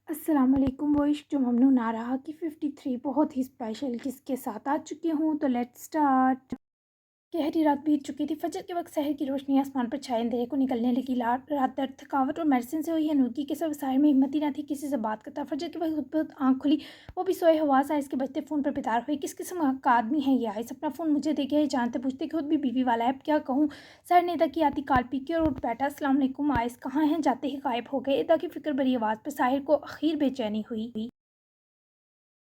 अस्सलाम वालेकुम। वो इश्क जो ममनू ना रहा कि 53 बहुत ही स्पेशल किसके साथ आ चुकी हूँ। तो लेट्स स्टार्ट। गहरी रात बीत चुकी थी। फजर के वक्त शहर की रोशनी आसमान पर छाए अंधेरे को निकलने लगी। रात दर्द, थकावट और मेडिसिन से हुई अनुगी के सब साहिर में हिम्मत ही ना थी किसी से बात करता। फजर के वक्त खुद आँख खुली, वो भी सोए हवास आए इसके बजते फ़ोन पर बेदार हुई। किस किस्म का आदमी है ये आइस, अपना फ़ोन मुझे दे गया। ये जानते पूछते खुद भी बीवी वाला है, अब क्या कहूँ। सर ने ईदा की आती काल पी के और उठ बैठा। अस्सलाम वालेकुम आइस, कहाँ हैं? जाते ही गायब हो गए। ईदा की फिक्र भरी आवाज़ पर साहिर को आखिर बेचैनी हुई।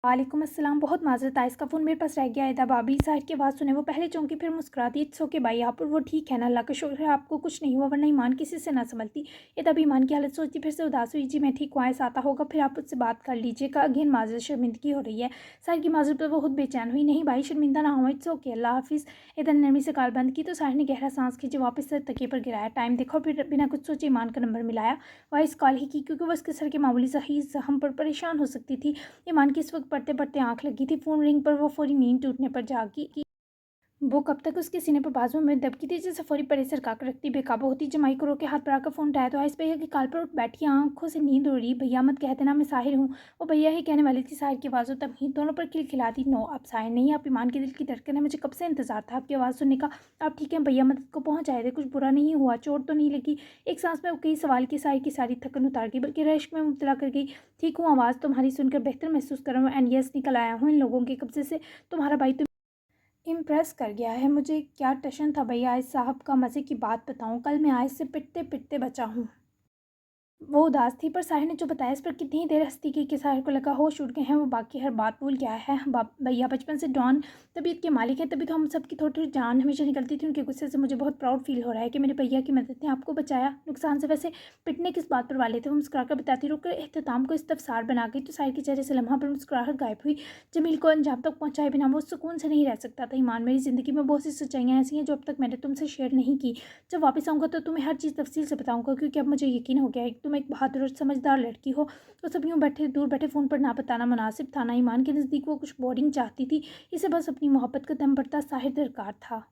वालेकुम अस्सलाम। बहुत माजरत है, इसका फ़ोन मेरे पास रह गया है। दा भाभी साहिर की आवाज़ सुने वो पहले चौंकी, फिर मुस्कुरा दी। इट्स ओके भाई, आप और वो ठीक है ना? अल्लाह का शुक्र है आपको कुछ नहीं हुआ, वरना ईमान किसी से ना संभलती। ये तब ईमान की हालत सोचती फिर से उदास हुई। जी मैं ठीक हूँ, आयस आता होगा, फिर आप उससे बात कर लीजिएगा। अगेन माजरत, शर्मिंदगी हो रही है। साहिर की माजरत पर वो खुद बेचैन हुई। नहीं भाई शर्मिंदा ना हो, इट्स ओके, अल्लाह हाफिज़। इधर नरमी से काल बंद की तो साहिर ने गहरा सांस खींची, वापस से तकिए पर गिराया। टाइम देखा, फिर बिना कुछ सोचे ईमान का नंबर मिलाया। वॉइस कॉल ही की क्योंकि वो उसके सर के मामूली सही जख्म पर परेशान हो सकती थी। ईमान की इस वक्त पढ़ते पढ़ते आंख लगी थी। फ़ोन रिंग पर वो फौरी नींद टूटने पर जागी। वो कब तक उसके सीने पर बाजुओं में दबकी थी जैसे फौरी परे सरका कर रखती, बेकाबू होती। जमाई को रोके हाथ पर आकर फ़ोन उठाया तो आइस भैया की काल पर उठ बैठी, आंखों से नींद उड़ रही। भैया मत कहते ना, मैं साहिर हूँ। वो भैया ही कहने वाली थी। साहिर की आवाज़ तब ही दोनों पर खिलखिला दी। नो आप साहिर नहीं, आप ईमान के दिल की धड़कन है। मुझे कब से इंतजार था आपकी आवाज़ सुनने का। आप ठीक है? भैया मदद को पहुँच आए थे, कुछ बुरा नहीं हुआ, चोट तो नहीं लगी। एक सांस में वो कई सवाल की साहिर की सारी थकन उतार गई, बल्कि रश्क में मुब्तला कर गई। ठीक हूँ, आवाज़ तुम्हारी सुनकर बेहतर महसूस कर रहा हूँ। एंड यस, निकल आया हूँ इन लोगों के कब्जे से। तुम्हारा भाई तो इम्प्रेस कर गया है मुझे। क्या टशन था भैया आइस साहब का, मज़े की बात बताऊं, कल मैं आइस से पिटते पिटते बचा हूँ। वो उदास थी, पर साहिर ने जो बताया इस पर कितनी देर हंसती की कि साहिर को लगा होश उड़ गए हैं, वो बाकी हर बात भूल गया है। भैया बचपन से डॉन तबीयत के मालिक हैं, तभी तो हम सबकी थोड़ी थोड़ी जान हमेशा निकलती थी उनके गुस्से से। मुझे बहुत प्राउड फील हो रहा है कि मेरे भैया की मदद ने आपको बचाया नुकसान से। वैसे पिटने किस बात पर वाले थे? वो मुस्कुराकर बताती रुक एहतमाम को इस्तफसार बना गई तो साहिर के चेहरे से लम्हा पर मुस्कुराहट गायब हुई। जमील को अंजाम तक पहुँचाए बिना वो सुकून से नहीं रह सकता था। ईमान, मेरी ज़िंदगी में बहुत सी सच्चाइयाँ ऐसी हैं जो अब तक मैंने तुमसे शेयर नहीं की। जब वापस आऊँगा तो तुम्हें हर चीज़ तफसील से बताऊँगा, क्योंकि अब मुझे यकीन हो गया है कि तुम एक बहादुर और समझदार लड़की हो। तो सब यूँ बैठे दूर बैठे फ़ोन पर ना बताना मुनासिब था ना। ईमान के नज़दीक वो कुछ बोरिंग चाहती थी, इसे बस अपनी मोहब्बत का दम बढ़ता साहिर दरकार था।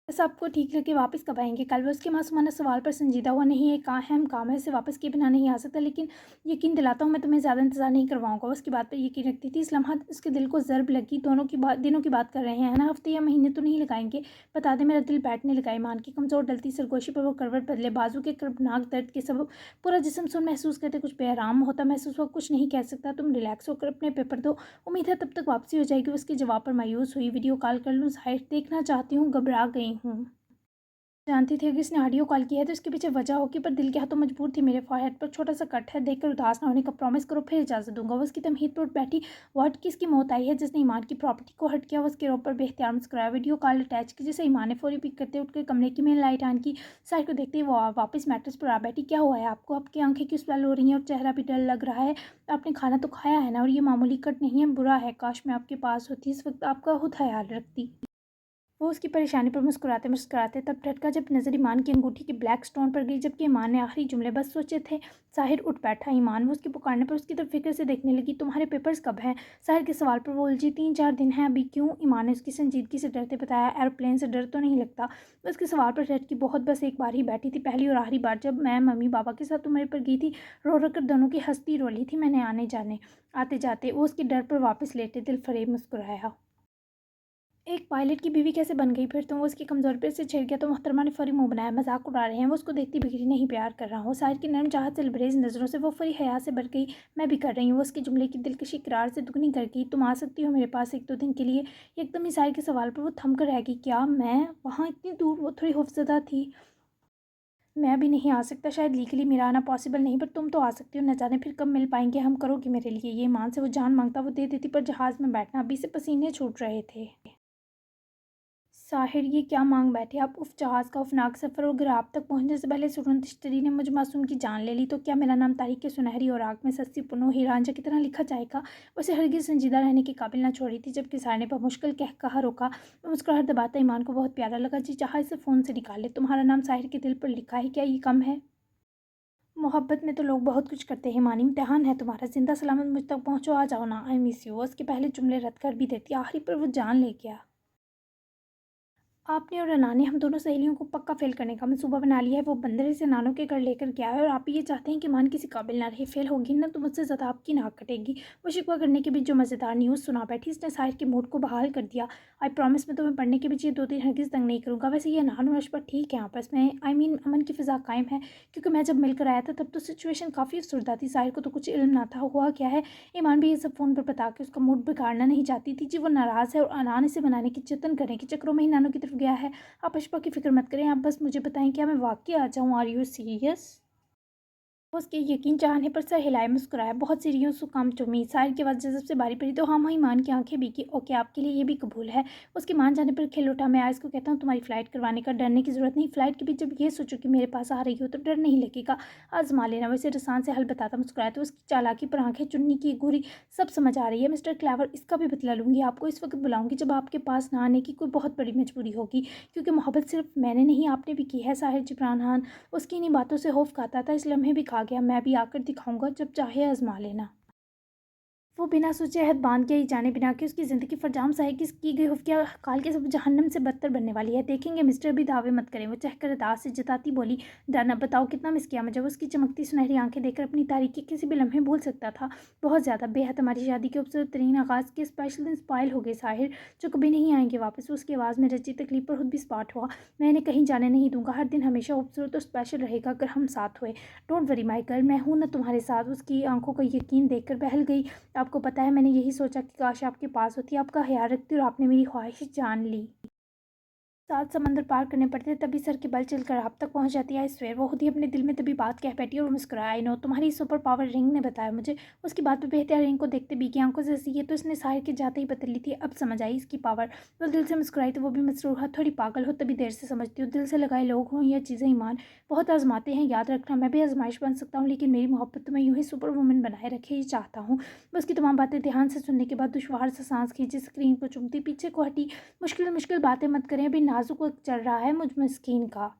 बस आपको ठीक लगे वापस कब आएंगे? कल वो उसके मासूमाना सवाल पर संजीदा हुआ। नहीं, एक अहम काम है, इसे वापस किए बिना नहीं आ सकता, लेकिन यकीन दिलाता हूँ मैं तुम्हें ज़्यादा इंतजार नहीं करवाऊंगा। वो उसकी बात पर यकीन रखती थी। इस लम्हा उसके दिल को ज़रब लगी। दोनों की बात दिनों की बात कर रहे हैं ना, हफ्ते या महीने तो नहीं लगाएंगे। बता दे, मेरा दिल बैठने लगा। ईमान की कमज़ोर डलती सरगोशी पर वो करवट बदले, बाजू के कर्बनाक दर्द के सबब पूरा जिस्म सुन महसूस करते कुछ बेआराम होता महसूस हुआ। कुछ नहीं कह सकता, तुम रिलैक्स होकर अपने पेपर दो, उम्मीद है तब तक वापसी हो जाएगी। उसके जवाब पर मायूस हुई। वीडियो कॉल कर लूँ साहिर? देखना चाहती हूँ, घबरा गई हूँ। जानती थी अगर इसने ऑडियो कॉल किया है तो इसके पीछे वजह होगी, पर दिल के हाथों मजबूर थी। मेरे फॉरहेड पर छोटा सा कट है, देखकर उदास ना होने का प्रॉमिस करो, फिर इजाज़त दूंगा। वो उसकी तमहीद पर उठ बैठी। व्हाट, किसकी मौत आई है? जिसने ईमान की प्रॉपर्टी को हट किया? वो उसके रोप पर बेख्तियार मुस्कुराया। वीडियो कॉल अटैच की जैसे ईमान ने फौरी पिक करते उठकर कमरे की मेन लाइट ऑन की। साहिर को देखते ही वो वापस मैट्रेस पर आ बैठी। क्या हुआ है आपको? आपकी आंखें क्यों स्वेल हो रही हैं और चेहरा भी डल लग रहा है? आपने खाना तो खाया है ना? और ये मामूली कट नहीं है, बुरा है। काश मैं आपके पास होती, इस वक्त आपका खुद ख्याल रखती। वो उसकी परेशानी पर मुस्कुराते मुस्कुराते तब टटका जब नज़र ईमान की अंगूठी की ब्लैक स्टोन पर गई, जबकि ईमान ने आखिरी जुमले बस सोचे थे। साहिर उठ बैठा। ईमान, वो उसके पुकारने पर उसकी तरफ फिक्र से देखने लगी। तुम्हारे पेपर्स कब हैं? साहिर के सवाल पर वो उलझी। 3-4 दिन हैं अभी। क्यों? ईमान ने उसकी संजीदगी से डरते बताया। एरोप्लेन से डर तो नहीं लगता? उसके सवाल पर डर की बहुत बस एक बार ही बैठी थी, पहली और आखिरी बार, जब मैं मम्मी पापा के साथ उम्र पर गई थी। रो रो कर दोनों की हंसती रोली थी मैंने आने जाने आते जाते। वो उसके डर पर वापस लेटे दिल फरेब मुस्कुराया। एक पायलट की बीवी कैसे बन गई फिर तुम? वो उसकी कमज़ोर पे से छिड़ गया तो मोहतरमा ने फौरी मुंह बनाया। मजाक उड़ा रहे हैं? वो उसको देखती बिगड़ी नहीं, प्यार कर रहा हूँ। साहिर की नरम चाहत से लबरेज नज़रों से वो फौरी हया से भर गई। मैं भी कर रही हूँ। वो उसके जुमले की दिलकशी करार से दुगनी कर गई। तुम आ सकती हो मेरे पास 1-2 दिन के लिए? एकदम ही साहिर के सवाल पर वो थम कर रह गई। क्या मैं वहाँ इतनी दूर? वो थोड़ी खौफजदा थी। मैं भी नहीं आ सकता, शायद लीगली मेरा आना पॉसिबल नहीं, पर तुम तो आ सकती हो। न जाने फिर कब मिल पाएंगे हम। करोगी मेरे लिए ये? ईमान से वो जान मांगता वो दे देती, पर जहाज़ में बैठना अभी से पसीने छूट रहे थे। साहिर, ये क्या मांग बैठे आप? उफ, जहाज़ का उफनाक सफ़र, और अगर आप तक पहुंचने से पहले सुरन तश्तरी ने मुझ मासूम की जान ले ली तो क्या मेरा नाम तारीख के सुनहरी और आग में सस्ती पुनो हीरांझा की तरह लिखा जाएगा? उसे हरगिज़ संजीदा रहने के काबिल ना छोड़ी थी। जबकि साहिर ने मुश्किल कह कहा रोका। मुस्कुराहट दबाता ईमान को बहुत प्यारा लगा। जी चाहा इसे फ़ोन से निकाल ले। तुम्हारा नाम साहिर के दिल पर लिखा है, क्या ये कम है? मोहब्बत में तो लोग बहुत कुछ करते हैं मानी, इम्तिहान है तुम्हारा। जिंदा सलामत मुझ तक पहुँचो, आ जाओ ना, आई मिस यू। उसके पहले जुमले रद्द कर भी देती, आखिरी पर वो जान ले गया। आपने और अना ने हम दोनों सहेलियों को पक्का फेल करने का मंसूबा बना लिया है। वो बंदर से नानों के घर लेकर गया है और आप ये चाहते हैं कि मान किसी काबिल ना रहे। फेल होगी ना तो मुझसे ज़्यादा आपकी नाक कटेगी। वो शिकवा करने के बीच जो मज़ेदार न्यूज़ सुना बैठी, इसने साहिर के मूड को बहाल कर दिया। आई प्रॉमिस मैं तुम्हें पढ़ने के बीच ये 2 दिन हरगिज़ तंग नहीं करूँगा। वैसे ये अनान और अशफा ठीक है आपस में, आई मीन अमन की फ़िज़ा कायम है, क्योंकि मैं जब मिलकर आया था तब तो सिचुएशन काफ़ी अफसरदा थी। साहिर को तो कुछ इल्म ना था हुआ क्या है। ईमान भी ये सब फ़ोन पर बता के उसका मूड बिगाड़ना नहीं चाहती थी। जी वो नाराज़ है और अनान इसे मनाने की जतन करने के चक्करों में ही नानों की तरफ गया है। आप पुष्पा की फ़िक्र मत करें, आप बस मुझे बताएं क्या मैं वाक़ई आ जाऊँ? Are you serious? उसके यकीन चाहने पर सर हिलाए मुस्कुराया। बहुत सीरियस सो काम टू मी। साहिर की आवाज़ जज़ब से बारी पड़ी तो हाँ ईमान की आंखें भीगी। ओके आपके लिए ये भी कबूल है। उसके मान जाने पर खिल उठा। मैं आयस को कहता हूँ तुम्हारी फ़्लाइट करवाने का डरने की ज़रूरत नहीं। फ़्लाइट के बीच जब ये सोचो कि मेरे पास आ रही हो तो डर नहीं लगेगा। आजमा लेना। वैसे रसान से हल बताता मुस्कुराया तो उसकी चालाकी पर आंखें चुन्नी की घूरी सब समझ आ रही है। मिस्टर क्लेवर इसका भी बदला लूँगी। आपको इस वक्त बुलाऊँगी जब आपके पास ना आने की कोई बहुत बड़ी मजबूरी होगी, क्योंकि मोहब्बत सिर्फ मैंने नहीं आपने भी की है। साहिर जिब्रान खान उसकी इन्हीं बातों से खौफ खाता था। इस लम्हे भी खा गया। मैं भी आकर दिखाऊंगा, जब चाहे आजमा लेना। वो बिना सोचे अहद बांध के ही जाने बिना कि उसकी ज़िंदगी फरजाम साहिर की गई खुफिया काल के सब जहन्नम से बदतर बनने वाली है। देखेंगे मिस्टर भी दावे मत करें। वो चहकर अदा से जताती बोली, डरना बताओ कितना मिस किया मुझे। उसकी चमकती सुनहरी आंखें देखकर अपनी तारीकी किसी भी लम्हे भूल सकता था। बहुत ज़्यादा बेहद। हमारी शादी के खूबसूरत तरीन आगाज़ के स्पेशल दिन स्पाइल हो गए साहिर, जो कभी नहीं आएंगे वापस। उसकी आवाज़ में रची तकलीफ पर खुद भी स्पाट हुआ। मैं इन्हें कहीं जाने नहीं दूंगा। हर दिन हमेशा खूबसूरत और स्पेशल रहेगा अगर हम साथ हुए। डोंट वरी माई गर्ल, मैं हूं ना तुम्हारे साथ। उसकी आंखों का यकीन देखकर बहल गई। आपको पता है मैंने यही सोचा कि काश आपके पास होती, आपका ख्याल रखती और आपने मेरी ख्वाहिश जान ली। 7 समंदर पार करने पड़ते तभी सर की बल चलकर आप तक पहुंच जाती है। I swear. वो खुद ही अपने दिल में तभी बात कह बैठी और मुस्कुराया। आई नो तुम्हारी सुपर पावर रिंग ने बताया मुझे। उसकी बात पे बेहतर रिंग को देखते भी की आंखों से हंसी। ये तो इसने साहिर के जाते ही बदल ली थी। अब समझ आई इसकी पावर। वो दिल से मुस्कुराई तो वो भी मसरूर है। थोड़ी पागल हो तभी देर से समझती हूँ। दिल से लगाए लोग हों या चीज़ें ईमान बहुत आजमाते हैं। याद रखना मैं भी आजमाइश बन सकता हूँ, लेकिन मेरी मोहब्बत तो मैं यूँ ही सुपर वुमन बनाए रखे ही चाहता हूँ। मैं उसकी तमाम बातें ध्यान से सुनने के बाद दुश्वार से सांस खींची, स्क्रीन को चुमती पीछे को हटी। मुश्किल मुश्किल बातें मत करें, अभी नाजुक वक्त चल रहा है मुझ मस्कीन का।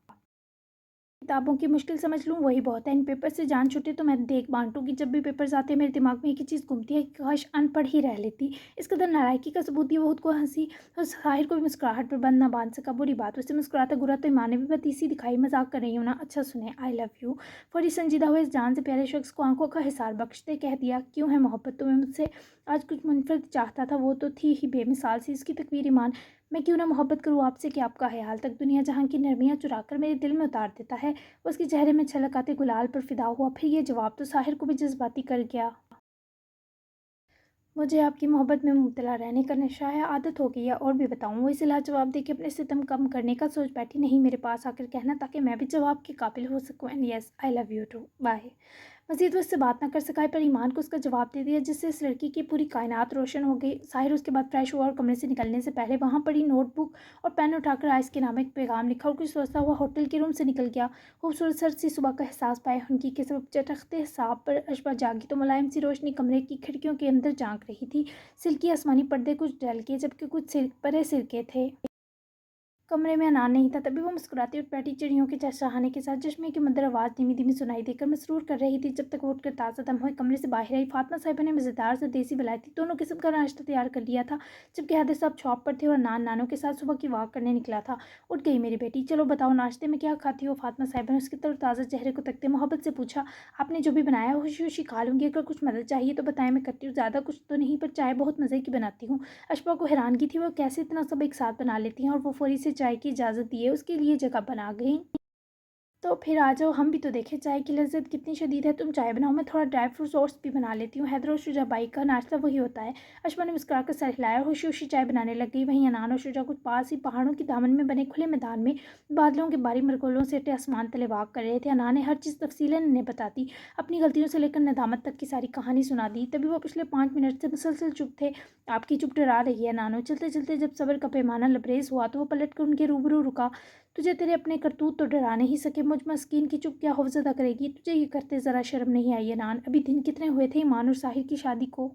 किताबों की मुश्किल समझ लूँ वही बहुत है। इन पेपर से जान छूटे तो मैं देख बांटूँगी। जब भी पेपर्स आते हैं मेरे दिमाग में एक ही चीज़ घूमती है कि काश अनपढ़ ही रह लेती। इस कदर नालायकी का सबूत दिया वो खुद को हंसी। तो साहिर को भी मुस्कुराहट पर बंद ना बांध सका। बुरी बात उससे मुस्कुराता गुरा तो ईमान ने भी बतीसी दिखाई। मजाक कर रही हूँ ना। अच्छा सुने, आई लव यू। फौरी संजीदा हुए इस जान से प्यारे शख्स को आंखों का हिसार बख्शते कह दिया, क्यों है मोहब्बत तुम्हें मुझसे? आज कुछ मुनफरद चाहता था वो तो थी ही बेमिसाल सी इसकी तकवीर ईमान। मैं क्यों ना मोहब्बत करूँ आपसे कि आपका ख्याल तक दुनिया जहाँ की नरमियाँ चुरा कर मेरे दिल में उतार देता है। उसके चेहरे में छलक आते गुलाल पर फिदा हुआ। फिर ये जवाब तो साहिर को भी जज्बाती कर गया। मुझे आपकी मोहब्बत में मुब्तला रहने का नशा है, आदत हो गई है। और भी बताऊँ? वो इसे लाजवाब दे के अपने सितम कम करने का सोच बैठी। नहीं मेरे पास आकर कहना ताकि मैं भी जवाब के काबिल हो सकूँ। And yes I love you too. Bye. मज़ीद वो उससे बात ना कर सका पर ईमान को उसका जवाब दे दिया, जिससे इस लड़की की पूरी कायनात रोशन हो गई। साहिर उसके बाद फ्रेश हुआ और कमरे से निकलने से पहले वहाँ पड़ी नोटबुक और पेन उठाकर आइस के नाम एक पैगाम लिखा और कुछ सोचता हुआ होटल के रूम से निकल गया। खूबसूरत सर सी सुबह का एहसास पाए उनकी के सब चटखते हिसाब पर अशबा जागी तो मुलायम सी रोशनी कमरे की खिड़कियों के अंदर झांक रही थी। सिल्की आसमानी पर्दे कुछ ढल के जबकि कुछ सिर परे सिरके थे। कमरे में अनान नहीं था। तभी वो मुस्कुराती और बैठी चिड़ियों के चहचहाने के साथ चश्मे की मधुर आवाज़ धीमी धीमी सुनाई देकर मसरूर कर रही थी। जब तक वो उठकर ताज़ा दम हुए कमरे से बाहर आई, फातिमा साहिबा ने मज़ेदार से देसी विलायती दोनों किस्म का नाश्ता तैयार कर लिया था। जबकि हादिर साहब शॉप पर थे और नानों के साथ सुबह की वॉक करने निकला था। उठ गई मेरी बेटी, चलो बताओ नाश्ते में क्या खाती हो? फातिमा साहिबा ने उसके तरोताज़ा चेहरे को तकते मोहब्बत से पूछा। आपने जो भी बनाया खुशी खुशी खा लूँगी। अगर कुछ मदद चाहिए तो बताएं, मैं करती हूँ। ज़्यादा कुछ तो नहीं, पर चाय बहुत मज़े की बनाती हूँ। अशफा को हैरानगी थी वो कैसे इतना सब एक साथ बना लेती हैं, और वो फौरी से चाय की इजाज़त दिए उसके लिए जगह बना गई। तो फिर आ जाओ, हम भी तो देखें चाय की लज़्ज़त कितनी शदीद है। तुम चाय बनाओ, मैं थोड़ा ड्राई फ्रूट्स ओट्स भी बना लेती हूँ। हैदर और शुजा बाई का नाश्ता वही होता है। अशमा ने मुस्कुराकर सर हिलाया और खुशी खुशी चाय बनाने लग गई। वहीं अनान और शुजा कुछ पास ही पहाड़ों की दामन में बने खुले मैदान में बादलों के बारी मरगोलों से अटे आसमान तले वाक कर रहे थे। अनान ने हर चीज़ तफसीलन इन्हें बताती, अपनी गलतियों से लेकर नदामत तक की सारी कहानी सुना दी। तभी वो पिछले 5 मिनट से मुसलसल चुप थे। आपकी चुप डरा रही है नानो। चलते चलते जब सब्र का पैमाना लबरेज हुआ तो वो पलट कर उनके रूबरू रुका। तुझे तेरे अपने करतूत तो डरा नहीं सके, मुझ मस्कीन की चुप क्या खौफज़दा करेगी? तुझे ये करते ज़रा शर्म नहीं आई है नान? अभी दिन कितने हुए थे ईमान और साहिर की शादी को?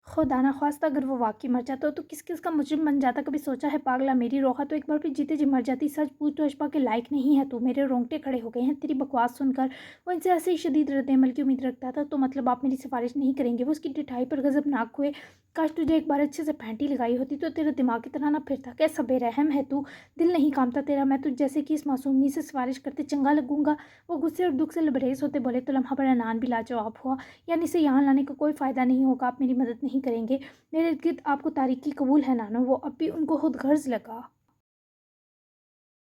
खुदा ना ख्वास्ता अगर वो वाक़ई मर जाता तो किस किस का मुजरिम बन जाता। कभी सोचा है पागला, मेरी रोहा तो एक बार फिर जीते जी मर जाती। सच पूछ तो अशफा के लायक नहीं है तू। मेरे रोंगटे खड़े हो गए हैं तेरी बकवास सुनकर। वो इनसे ऐसे ही शदीद रद्द-ए-अमल की उम्मीद रखता था। तो मतलब आप मेरी सिफारिश नहीं करेंगे। वो उसकी ढिठाई पर गज़बनाक हुए। काश तुझे एक बार अच्छे से फैंटी लगाई होती तो तेरा दिमाग की तरह ना फिरता। कैसा बेरहम है तू, दिल नहीं कामता तेरा। मैं तुझ जैसे कि इस मासूमनी से सिफारिश करते चंगा लगूंगा। वो गुस्से और दुख से लबरेज होते बोले तो लम्हा बड़ा नान भी लाजवाब हुआ। यानी इसे यहाँ लाने का कोई फ़ायदा नहीं होगा, आप मेरी मदद नहीं करेंगे। मेरे इर्द-गिर्द आपको तारीकी कबूल है नानो। वो अब भी उनको खुद गर्ज़ लगा।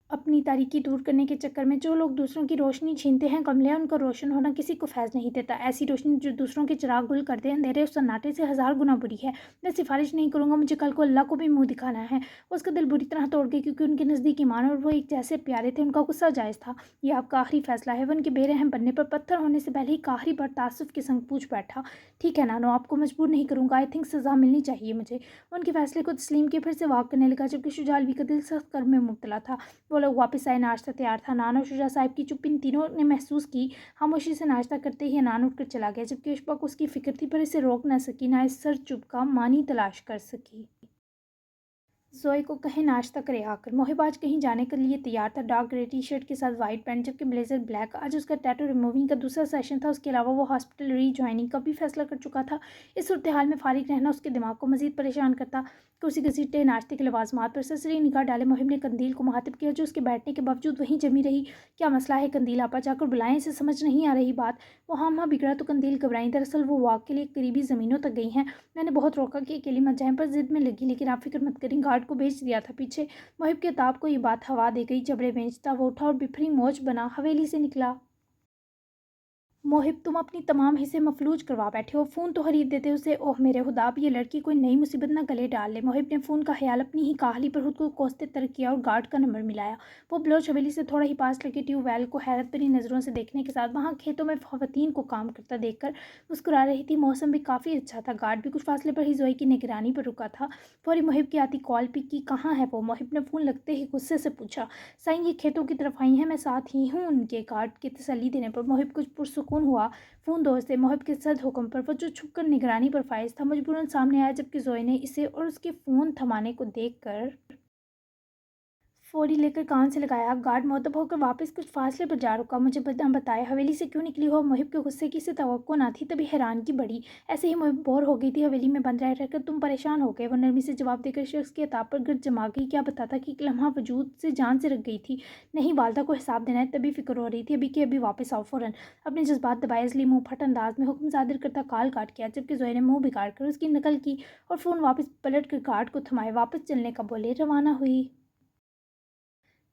अपनी तारीकी दूर करने के चक्कर में जो लोग दूसरों की रोशनी छीनते हैं कमलिया, उनका रोशन होना किसी को फैज़ नहीं देता। ऐसी रोशनी जो दूसरों के चिराग गुल कर दे अंधेरे उस सन्नाटे से हज़ार गुना बुरी है। मैं सिफारिश नहीं करूँगा, मुझे कल को अल्लाह को भी मुंह दिखाना है। उसका दिल बुरी तरह तोड़ गई क्योंकि उनके नज़दीक ईमान और वो एक जैसे प्यारे थे। उनका गुस्सा जायज़ था। ये आपका आखिरी फैसला है। वो उनके बेरहम बनने पर पत्थर होने से पहले ही आखिरी बार तासुफ के संग पूछ बैठा। ठीक है नानो, आपको मजबूर नहीं करूँगा। आई थिंक सज़ा मिलनी चाहिए मुझे। उनके फैसले को तस्लीम के फिर से वाक करने लगा जबकि शुजा अलवी का दिल सख्त कर्म में मुब्तला था। वो लोग वापस आए, नाश्ता तैयार था। नाना और शुजा साहिब की चुप्पी इन तीनों ने महसूस की। खामोशी से नाश्ता करते ही अनान उठकर चला गया जबकि अशफा को उसकी फिक्र थी पर इसे रोक न सकी, ना इस सर चुप का मानी तलाश कर सकी। ज़ोई को कहीं नाश्ता करे आकर। मोहिब आज कहीं जाने के लिए तैयार था, डार्क ग्रे टी शर्ट के साथ वाइट पैंट जबकि ब्लेजर ब्लैक। आज उसका टैटू रिमूविंग का दूसरा सेशन था। उसके अलावा वो हॉस्पिटल रीज्वाइनिंग का भी फैसला कर चुका था। इस सूरत हाल में फारिग रहना उसके दिमाग को मजीद परेशान करता। कुर्सी घसीटते नाश्ते के लवाजमात पर सरसरी निगाह डाले मोहिब ने कंदील को मुखातिब किया जो उसके बैठने के बावजूद वहीं जमी रही। क्या मसला है कंदील आपा, जाकर बुलाएं, इसे समझ नहीं आ रही बात। वो हाँ बिगड़ा तो कंदील घबराई। दरअसल वो वॉक के लिए करीबी ज़मीनों तक गई हैं। मैंने बहुत रोका कि अकेली मत जाएं पर जिद में लगी, लेकिन आप फिक्र मत करें, गार्ड को भेज दिया था पीछे। मोहिब के ताब को ये बात हवा दे गई। जबड़े बेचता वो उठा और बिफरी मोच बना हवेली से निकला। मोहिब तुम अपनी तमाम हिस्से मफलूज करवा बैठे हो। फ़ोन तो खरीद देते उसे। ओह मेरे खुदा, अब ये लड़की कोई नई मुसीबत ना गले डाल ले। मोहिब ने फ़ोन का ख्याल अपनी ही काहली पर खुद को कोसते तर्क किया और गार्ड का नंबर मिलाया। वो बलोच हवेली से थोड़ा ही पास लगे ट्यूबवेल को हैरत भरी नज़रों से देखने के साथ वहाँ खेतों में खवातीन को काम करता देखकर मुस्कुरा रही थी। मौसम भी काफ़ी अच्छा था। गार्ड भी कुछ फासले पर ही जोई की निगरानी पर रुका था। फौरी मोहिब की आती कॉल पिक की। कहाँ है वो? मोहिब ने फ़ोन लगते ही गुस्से से पूछा। साईं ये खेतों की तरफ आई हैं, मैं साथ ही हूँ उनके। गार्ड की तसल्ली देने पर मोहिब कुछ पुरसुकून हुआ। फ़ोन दोस्त थे। मोहिब के सख्त हुक्म पर वो जो छुपकर निगरानी पर फाइज था मजबूरन सामने आया जबकि जोई ने इसे और उसके फ़ोन थमाने को देखकर फ़ौरी लेकर कान से लगाया। गार्ड मुअद्दब होकर वापस कुछ फासले पर जा रुका। मुझे बताए हवेली से क्यों निकली हो? मोहिब के गुस्से की से तवक्को ना थी, तभी हैरानगी बढ़ी। ऐसे ही मोहिब बोर हो गई थी हवेली में बंद रह रहकर। तुम परेशान हो गए? वो नरमी से जवाब देकर शख्स के अताब पर गिर जमा गई। क्या बताता कि एक लम्हा वजूद से जान से रख गई थी। नहीं, वालदा को हिसाब देना है, तभी फिक्र हो रही थी। अभी के अभी वापस आओ फ़ौरन। अपने जज्बात दबाए इसलिए मुँह फट अंदाज में हुक्म सादिर करता काल काट किया जबकि जोई ने मुँह बिगाड़ कर उसकी नकल की और फ़ोन वापस पलट कर गार्ड को थमाए वापस चलने का बोले रवाना हुई।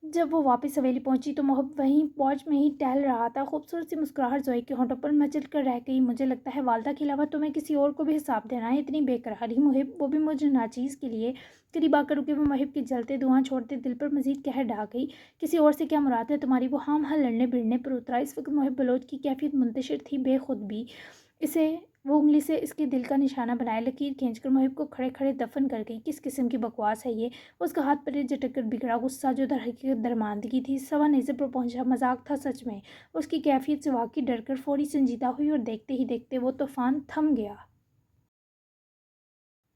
जब वो वापस हवेली पहुंची तो मोहब वहीं पौज में ही टहल रहा था। खूबसूरत सी मुस्कुराहट जोई के होंठों पर मचल कर रह गई। मुझे लगता है वालदा के अलावा तुम्हें किसी और को भी हिसाब देना है। इतनी बेकरारी मुहिब, वो भी मुझे नाचीज़ के लिए। करीब आकर रुके वो मोहिब के जलते धुआं छोड़ते दिल पर मजीद कहर ढा गई। किसी और से क्या मुराद है तुम्हारी? वो हम हाँ लड़ने भिड़ने पर उतरा। इस वक्त मोहिब बलोच की कैफियत मुंतशिर थी, बेखुद भी। इसे वो उंगली से इसके दिल का निशाना बनाए लकीर खींचकर मोहिब को खड़े खड़े दफन कर गई। किस किस्म की बकवास है ये? उसका हाथ परे झटक कर बिगड़ा गुस्सा जो दर हकीकत दरमानदगी थी सवा नेज़े पर पहुंचा। मजाक था सच में। उसकी कैफियत से वाकई डरकर फौरी संजीदा हुई और देखते ही देखते वो तूफान थम गया।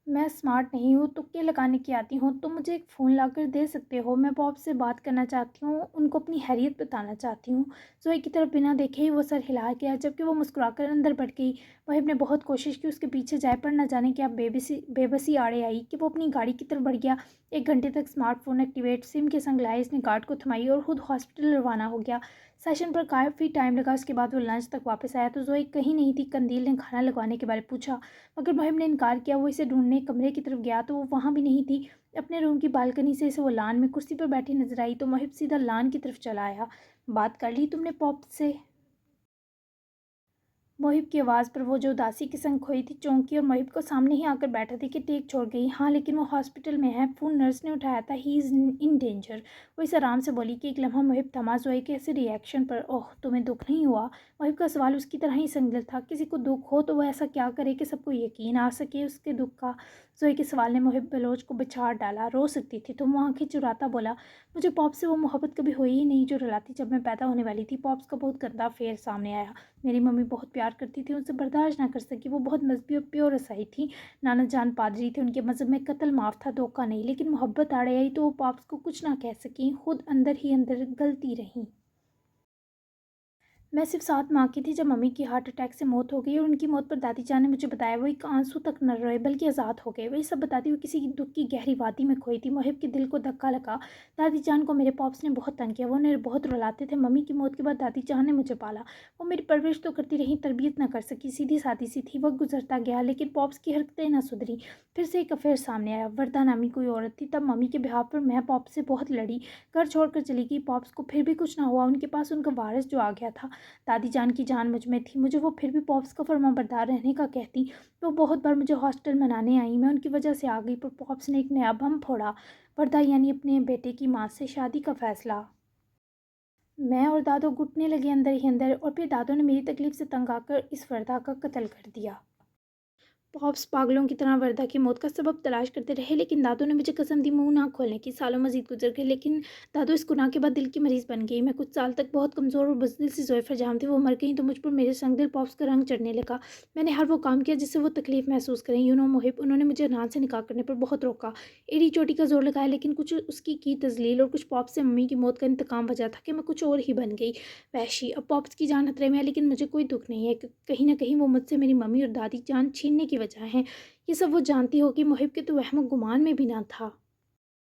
मैं स्मार्ट नहीं हूँ, तुक्के लगाने की आती हूँ। तुम मुझे एक फ़ोन लाकर दे सकते हो? मैं बॉब से बात करना चाहती हूँ, उनको अपनी हैरियत बताना चाहती हूँ। ज़ोई की तरफ बिना देखे ही वो सर हिला गया जबकि वो मुस्कुराकर अंदर बढ़ गई। वहीब ने बहुत कोशिश की उसके पीछे जाए पर न जाने क्या बेबसी आड़े आई कि वो अपनी गाड़ी की तरफ बढ़ गया। 1 घंटे तक स्मार्टफोन एक्टिवेट सिम के संग लाए इसने गार्ड को थमाई और खुद हॉस्पिटल रवाना हो गया। सेशन पर काफ़ी टाइम लगा। उसके बाद वो लंच तक वापस आया तो ज़ोई कहीं नहीं थी। कंदील ने खाना लगवाने के बारे में पूछा मगर मुहिम ने इनकार किया। वो इसे ढूंढने कमरे की तरफ गया तो वो वहाँ भी नहीं थी। अपने रूम की बालकनी से इसे वो लान में कुर्सी पर बैठी नजर आई तो मुहिब सीधा लान की तरफ चला आया। बात कर ली तुमने पॉप से? मोहिब की आवाज़ पर वो जो उदासी की संग खोई थी चौंकी और मोहिब को सामने ही आकर बैठा थी कि टेक छोड़ गई। हाँ लेकिन वो हॉस्पिटल में है, फ़ोन नर्स ने उठाया था। He is in danger. वो इस आराम से बोली कि एक लम्हा मोहिब थमा जोए के ऐसे रिएक्शन पर। ओह तुम्हें दुख नहीं हुआ? मोहिब का सवाल उसकी तरह ही संगल था। किसी को दुख हो तो वह ऐसा क्या करे कि सबको यकीन आ सके उसके दुख का। जोए के सवाल ने मोहिब बलोच को बिछाड़ डाला। रो सकती थी तुम? वो आंखें चुराता बोला। मुझे पॉप से वो मोहब्बत कभी हुई ही नहीं जो रुलाती जब मैं पैदा होने वाली थी। पॉप्स का बहुत गंदा फेर सामने आया। मेरी मम्मी बहुत प्यार करती थी, उनसे बर्दाश्त ना कर सकी। वो बहुत मजहबी और प्योर ईसाई थी। नाना जान पादरी थे, उनके मज़हब में कत्ल माफ़ था, धोखा नहीं। लेकिन मोहब्बत आड़े आई तो वो पाप्स को कुछ ना कह सकी, खुद अंदर ही अंदर गलती रहीं। मैं सिर्फ 7 माह की थी जब मम्मी की हार्ट अटैक से मौत हो गई, और उनकी मौत पर दादी जान ने मुझे बताया वो एक आंसू तक न रोए बल्कि आज़ाद हो गए। वही सब बताती हुई किसी दुख की गहरी वादी में खोई थी। मुहिब के दिल को धक्का लगा। दादी जान को मेरे पॉप्स ने बहुत तंग किया, वो उन्हें बहुत रुलाते थे। मम्मी की मौत के बाद दादी जान ने मुझे पाला। वो मेरी परवरिश तो करती रही, तरबियत न कर सकी, सीधी सादी सी थी। वक्त गुजरता गया लेकिन पॉप्स की हरकतें न सुधरी। फिर से एक अफेयर सामने आया। वर्दा नामी कोई औरत थी। तब मम्मी के बिहाव पर मैं पॉप्स से बहुत लड़ी, घर छोड़कर चली गई। पॉप्स को फिर भी कुछ ना हुआ, उनके पास उनका वारिस जो आ गया था। दादी जान की जान मुझ में थी, मुझे वो फिर भी पॉप्स का फरमाबरदार रहने का कहती। तो बहुत बार मुझे हॉस्टल मनाने आई, मैं उनकी वजह से आ गई, पर पॉप्स ने एक नया बम फोड़ा। वर्दा यानी अपने बेटे की माँ से शादी का फैसला। मैं और दादो घुटने लगे अंदर ही अंदर, और फिर दादो ने मेरी तकलीफ से तंग आकर इस वर्दा का कत्ल कर दिया। पॉप्स पागलों की तरह वर्दा की मौत का सबब तलाश करते रहे, लेकिन दादो ने मुझे कसम दी मुंह ना खोलने की। सालों मजीद गुजर गए, लेकिन दादो इस गुनाह के बाद दिल की मरीज़ बन गई। मैं कुछ साल तक बहुत कमज़ोर और बुज़दिल सी ज़ोइफ़ा जान थी। वो मर गई तो मुझ पर मेरे संगदिल पॉप्स का रंग चढ़ने लगा। मैंने हर वो काम किया जिससे वो तकलीफ़ महसूस करें। मुहिब, उन्होंने मुझे अनाज से निकाह करने पर बहुत रोका, एड़ी चोटी का जोर लगाया, लेकिन कुछ उसकी की तज़लील और कुछ पॉप्स से मम्मी की मौत का इंतकाम वजह था कि मैं कुछ और ही बन गई, वहशी। अब पॉप्स की जान खतरे में है, लेकिन मुझे कोई दुख नहीं है। कहीं ना कहीं वो मुझसे मेरी मम्मी और दादी जान छीनने की वजह है। ये सब वो जानती होगी, मुहिब के तो वहम गुमान में भी ना था।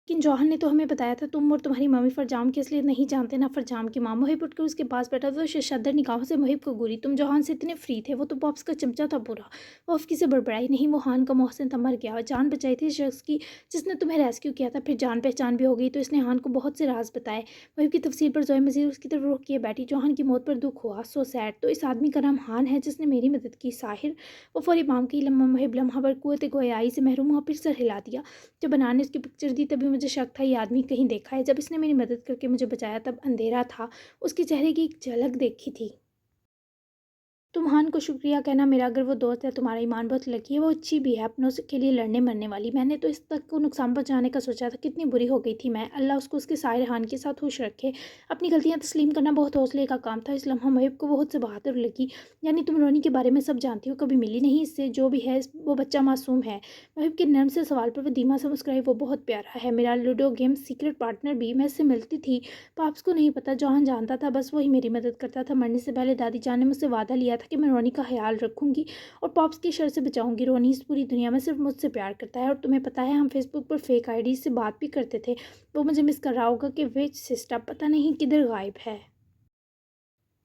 लेकिन जौहर ने तो हमें बताया था तुम और तुम्हारी मम्मी फरजाम की असलियत नहीं जानते, ना फरजाम की माँ। मुहिब उठकर उसके पास बैठा तो शद्दर निगाहों से मुहिब को घूरी। तुम जौहन से इतने फ्री थे, वो तो पॉप्स का चमचा था पूरा। वो अफकी से बड़बड़ाई, नहीं वो हान का मोहसिन था, मर गया। जान बचाई थी शख्स की जिसने तुम्हें रेस्क्यू किया था, फिर जान पहचान भी हो गई तो इसने हान को बहुत से राज बताए। मुहिब की तफसीर पर जोए मजीद उसकी तरफ रुख किए बैठी। जौहन की मौत पर दुख हुआ, सो सैड। तो इस आदमी का नाम हान है जिसने मेरी मदद की। साहिर। वो फौरी बाम की। लम्हा मुहिब लम्हा भर कुव्वत गोयाई से महरूम हुआ, फिर सर हिला दिया। जब बनाने उसकी पिक्चर दी तभी मुझे शक था ये आदमी कहीं देखा है। जब इसने मेरी मदद करके मुझे बचाया तब अंधेरा था, उसके चेहरे की एक झलक देखी थी। तुम हान को शुक्रिया कहना, मेरा अगर वो दोस्त है, तुम्हारा ईमान बहुत लकी है, वो अच्छी भी है, अपनों के लिए लड़ने मरने वाली। मैंने तो इस तक को नुकसान पहुंचाने का सोचा था, कितनी बुरी हो गई थी मैं। अल्लाह उसको उसके साहिर हान के साथ खुश रखे। अपनी गलतियां तस्लीम करना बहुत हौसले का काम था। इस लम्हा मुहिब को बहुत से बहादुर लगी। यानी तुम रोनी के बारे में सब जानती हो, कभी मिली नहीं इससे, जो भी है वो बच्चा मासूम है। मुहिब के नर्म से सवाल पर वो धीमा से मुस्कुराई। वो बहुत प्यारा है, मेरा लूडो गेम सीक्रेट पार्टनर भी। मैं इससे मिलती थी, पाप्स को नहीं पता, जॉन जानता था, बस वही मेरी मदद करता था। मरने से पहले दादी जान ने मुझसे वादा लिया था कि मैं रोनी का ख्याल रखूंगी और पॉप्स की शर से बचाऊंगी। रोनी इस पूरी दुनिया में सिर्फ मुझसे प्यार करता है, और तुम्हें पता है हम फेसबुक पर फेक आईडी से बात भी करते थे। वो मुझे मिस कर रहा होगा कि विच सिस्टर पता नहीं किधर गायब है।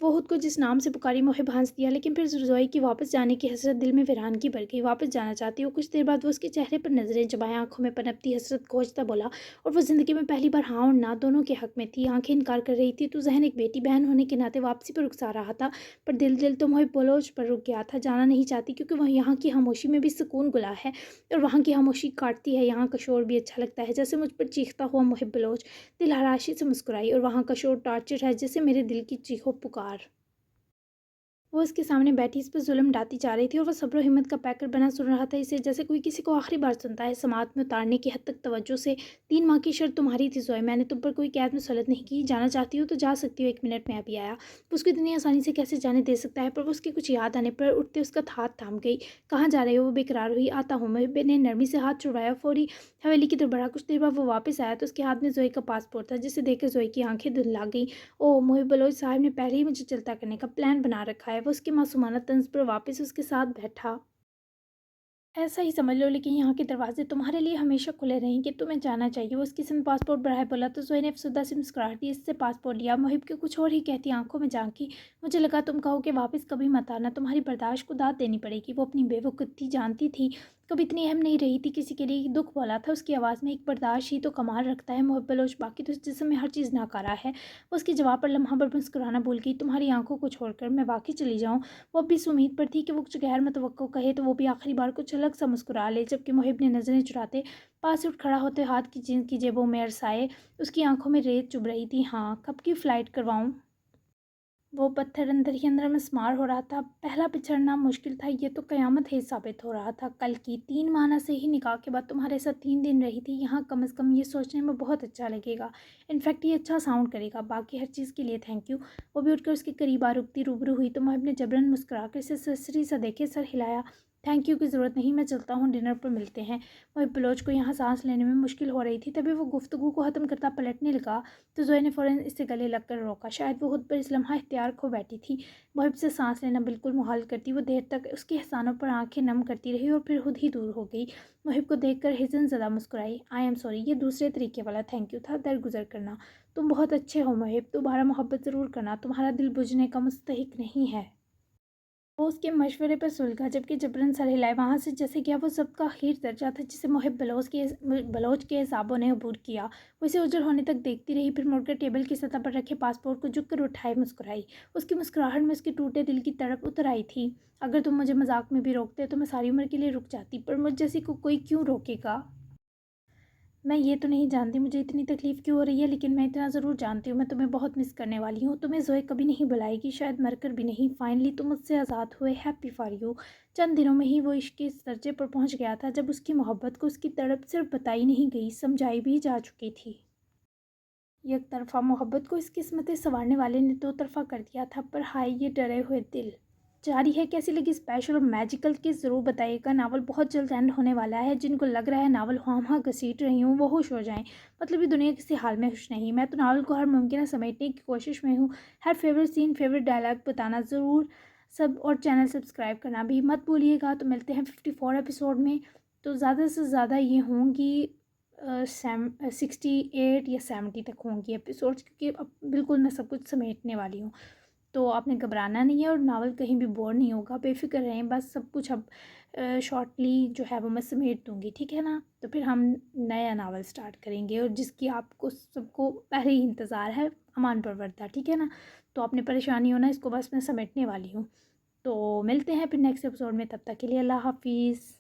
वो खुद को जिस नाम से पुकारी मुहिब हंस दिया, लेकिन फिर रज़ोई की वापस जाने की हसरत दिल में वीरानगी भर गई। वापस जाना चाहती हो? कुछ देर बाद वो उसके चेहरे पर नजरें जमाए, आंखों में पनपती हसरत खोजता बोला, और वो ज़िंदगी में पहली बार हाँ और ना दोनों के हक में थी। आंखें इनकार कर रही थी तो जहन एक बेटी बहन होने के नाते वापसी पर रुखसा रहा था, पर दिल दिल तो मुहिब बोलोज पर रुक गया था। जाना नहीं चाहती क्योंकि वह यहाँ की खामोशी में भी सुकून गुला है, और वहाँ की खामोशी काटती है। यहाँ का शोर भी अच्छा लगता है, जैसे मुझ पर चीखता हुआ मुहिब बलोच। दिल हराशी से मुस्कुराई, और वहाँ का शोर टॉर्चर है, जैसे मेरे दिल की चीखो पुकार। वो उसके सामने बैठी इस पर जुल्म डालती जा रही थी, और वह सब्र और हिम्मत का पैकर बना सुन रहा था इसे, जैसे कोई किसी को आखिरी बार सुनता है। समात में उतारने की हद तक तवज्जो से। 3 माह की शर्त तुम्हारी थी जोए, मैंने तुम पर कोई कैद मुसलत नहीं की। जाना चाहती हो तो जा सकती हो, 1 मिनट में अभी आया। वो उसको इतनी आसानी से कैसे जाने दे सकता है, पर वो उसकी कुछ याद आने पर उठते उसका हाथ थाम गई। कहाँ जा रहे हो? वो बेकरार हुई। आता हूँ। महबे ने नरमी से हाथ छुड़वाया, फौरी हवेली की तरफ बढ़ा। कुछ देर बाद वो वापस आया तो उसके हाथ में जोए का पासपोर्ट था, जिसे देखकर जोए की आंखें धुंधला गई। ओह, मोहिब बलोच साहब ने पहले ही मुझे चलता करने का प्लान बना रखा है। वो उसके मासूमाना तंज पर वापस उसके साथ बैठा। ऐसा ही समझ लो, लेकिन यहाँ के दरवाजे तुम्हारे लिए हमेशा खुले रहेंगे, तुम्हें जाना चाहिए। वो उसकी सिम पासपोर्ट बढ़ाए बोला तो जोए ने अफसुदा से मुस्कुराहट दी, इससे पासपोर्ट लिया। मुहिब के कुछ और ही कहती आंखों में झांकी। मुझे लगा तुम कहो कि वापस कभी मत आना, तुम्हारी बर्दाश्त को दाद देनी पड़ेगी। वो अपनी बेवकूफ़ी जानती थी, कभी इतनी अहम नहीं रही थी किसी के लिए। दुख बोला था उसकी आवाज़ में, एक बर्दाश्त ही तो कमाल रखता है मुहिब बलोच, बाकी तो इस जिस्म में हर चीज़ नाकारा है। वो उसके जवाब पर लम्हा भर मुस्कुराना भूल गई। तुम्हारी आंखों को छोड़कर मैं वाकई चली जाऊँ? वो अब भी इस उम्मीद पर थी कि वो कुछ गैर मुतवक्को कहे तो वो भी आखिरी बार कुछ अलग सा मुस्कुरा ले, जबकि मुहिब ने नज़रें चुराते पास से उठ खड़ा होते हाथ की जींस की जेबों में अरसाए। उसकी आंखों में रेत चुभ रही थी। हाँ, कब की फ़्लाइट करवाऊँ? वो पत्थर अंदर ही अंदर मिस्मार हो रहा था। पहला बिछड़ना मुश्किल था, ये तो क़यामत ही साबित हो रहा था। कल की 3 माह से ही निकाह के बाद तुम्हारे साथ 3 दिन रही थी यहाँ, कम से कम ये सोचने में बहुत अच्छा लगेगा। इनफैक्ट ये अच्छा साउंड करेगा। बाकी हर चीज़ के लिए थैंक यू। वो भी उठकर उसके करीब आ रुकती रूबरू हुई तो मोहिब ने जबरन मुस्कुरा कर इसे सरसरी सा देखे सर हिलाया। थैंक यू की ज़रूरत नहीं, मैं चलता हूँ, डिनर पर मिलते हैं। मोहिब बलोच को यहाँ सांस लेने में मुश्किल हो रही थी, तभी वो गुफ्तगू को ख़त्म करता पलटने लगा तो ज़ोया ने फ़ौरन इससे गले लगकर रोका। शायद वो खुद पर इस लम्हा इख्तियार खो बैठी थी। मोहिब से सांस लेना बिल्कुल मुहाल करती वो देर तक उसके एहसानों पर आंखें नम करती रही और फिर खुद ही दूर हो गई। मोहिब को देखकर हिज़न ज़दा मुस्कुराई। आई एम सॉरी, ये दूसरे तरीके वाला थैंक यू था, दरगुजर करना। तुम बहुत अच्छे हो मोहिब, दोबारा मोहब्बत ज़रूर करना, तुम्हारा दिल बुझने का मुस्तहिक नहीं है। वो उसके मशवरे पर सुलगा, जबकि जबरन सर हिलाए। वहाँ से जैसे गया वो सबका आखिर दर्जा था जिसे मोहिब बलोच के हिसाबों ने अबूर किया। वो इसे उजड़ होने तक देखती रही, फिर मुड़कर टेबल की सतह पर रखे पासपोर्ट को झुक कर उठाए मुस्कुराई। उसकी मुस्कुराहट में उसके टूटे दिल की तड़प उतर आई थी। अगर तुम मुझे मजाक में भी रोकते तो मैं सारी उम्र के लिए रुक जाती, पर मुझ जैसी को कोई क्यों रोकेगा। मैं ये तो नहीं जानती मुझे इतनी तकलीफ़ क्यों हो रही है, लेकिन मैं इतना ज़रूर जानती हूँ मैं तुम्हें बहुत मिस करने वाली हूँ। तुम्हें ज़ोए कभी नहीं बुलाएगी, शायद मरकर भी नहीं। फाइनली तुम मुझसे आज़ाद हुए, हैप्पी फॉर यू। चंद दिनों में ही वो इश्क के इस दर्जे पर पहुँच गया था जब उसकी मोहब्बत को उसकी तड़प सिर्फ बताई नहीं गई, समझाई भी जा चुकी थी। एक तरफ़ा मोहब्बत को इस किस्मत संवारने वाले ने दो तरफ़ा कर दिया था। पर हाय ये डरे हुए दिल। जारी है, कैसी लगी स्पेशल और मैजिकल की ज़रूर बताइएगा। नावल बहुत जल्द एंड होने वाला है। जिनको लग रहा है नावल हाँ घसीट रही हूँ वो खुश हो जाएं। मतलब ये दुनिया किसी हाल में खुश नहीं। मैं तो नावल को हर मुमकिन समेटने की कोशिश में हूँ। हर फेवरेट सीन फेवरेट डायलॉग बताना ज़रूर सब, और चैनल सब्सक्राइब करना भी मत भूलिएगा। तो मिलते हैं 54 एपिसोड में। तो ज़्यादा से ज़्यादा ये होंगी 68 या 70 तक होंगी एपिसोड्स, क्योंकि अब बिल्कुल मैं सब कुछ समेटने वाली हूँ। तो आपने घबराना नहीं है और नावल कहीं भी बोर नहीं होगा, बेफिक्र रहें। बस सब कुछ अब शॉर्टली जो है वो मैं समेट दूँगी, ठीक है ना। तो फिर हम नया नावल स्टार्ट करेंगे और जिसकी आपको सबको पहले ही इंतज़ार है, अमान परवरदा, ठीक है ना। तो आपने परेशानी हो ना, इसको बस मैं समेटने वाली हूँ। तो मिलते हैं फिर नेक्स्ट एपिसोड में, तब तक के लिए अल्लाह हाफिज़।